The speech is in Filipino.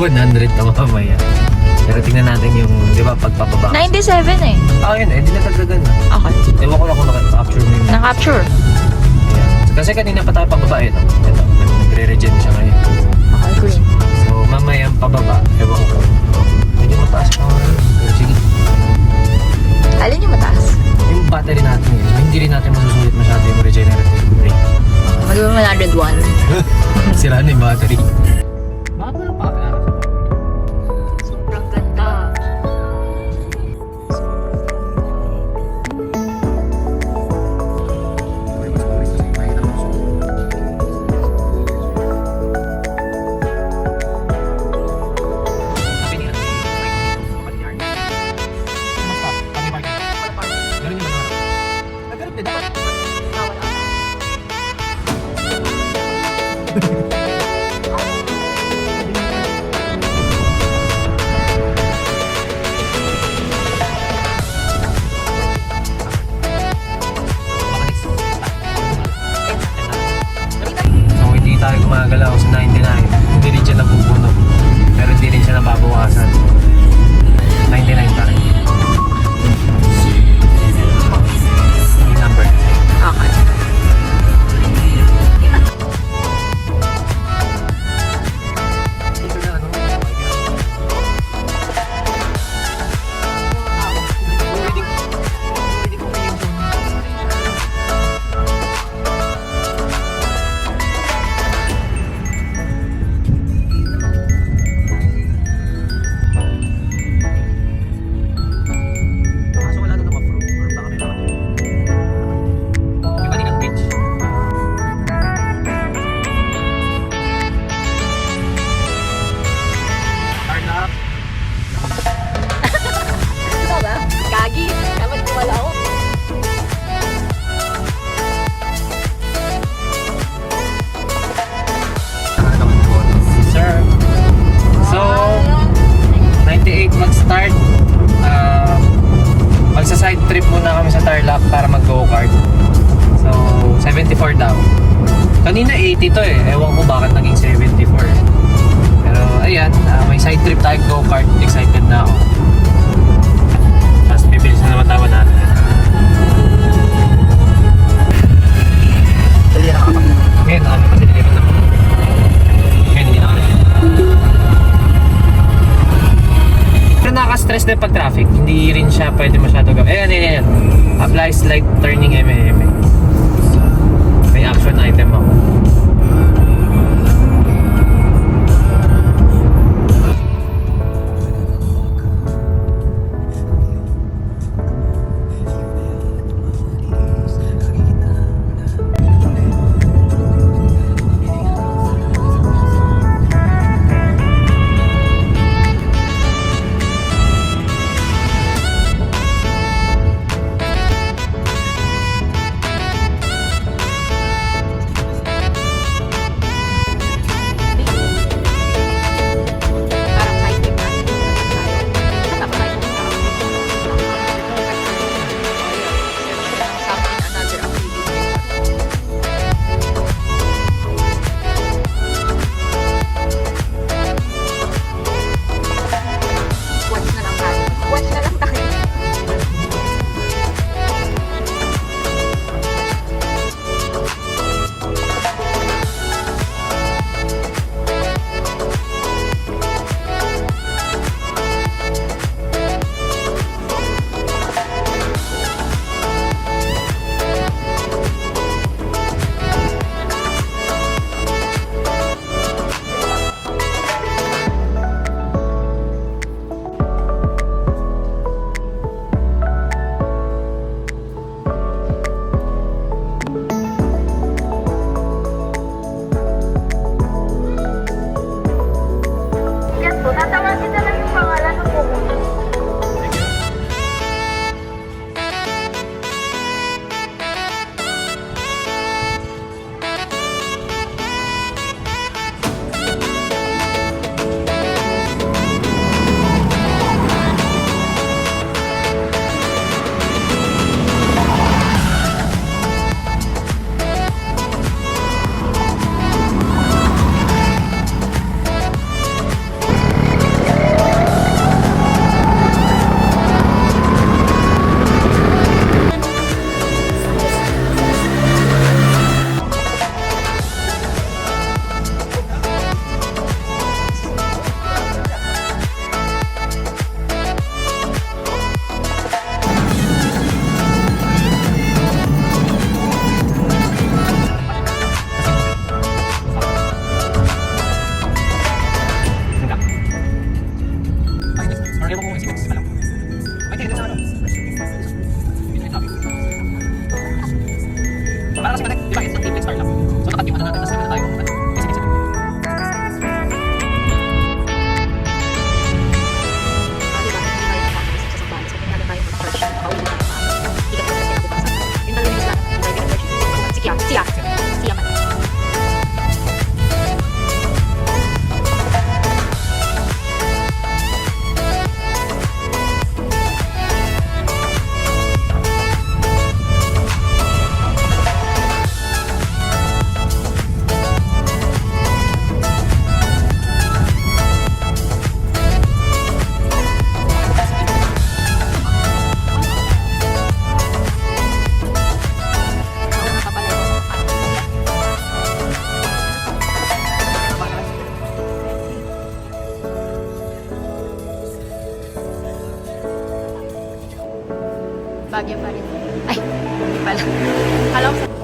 100 na mamaya. Pero tingnan natin yung, di ba, pagpapaba. 97 eh. Yun eh, di natagdagan na. Okay. Ewan ko lang kung naka-capture mo yung... Na-capture. Ayan. Kasi kanina pa tayo pababa eh. Ito, nagre-regen siya ngayon. Okay, green. So, mamaya ang pababa, ewan ko. Medyo mataas pa ngayon. Pero sige. Alin yung mataas? Yung battery natin eh. So, hindi rin natin masusulit masyado yung regenerative brake. Mag-101. Sira na yung battery. Bakit mo lang pa? Sobrang ganda. So hindi tayo gumagalaw sa 99. Hindi rin siya napupuno. Pero hindi rin siya nababawasan. 99 pa rin. Yung number. Okay. Ito na ano? Kaso wala na ng off-road or baka may mga yung kaninang beach. Turn up. Ito ba? Gagi. Dapat kumala ako. Sir. So, 98 mag-start. Magsa-side trip muna kami sa Tarlac para mag-go-kart. So, 74 daw. Kanina 80 to eh. Ewan ko bakit naging 74. Pero ayan, may side trip tayo go-kart. Excited na ako. Tapos bibilis na naman tawa natin. Ngayon, ano kasi nilipat naman. Ngayon, hindi na kami. Pero nakaka-stress na yung pag-traffic. Hindi rin siya pwede masyado gawin. Ayan. Applies light turning MM. May action item ako. Bagyo pa rin. Ay, hindi pala. Alam ko sa...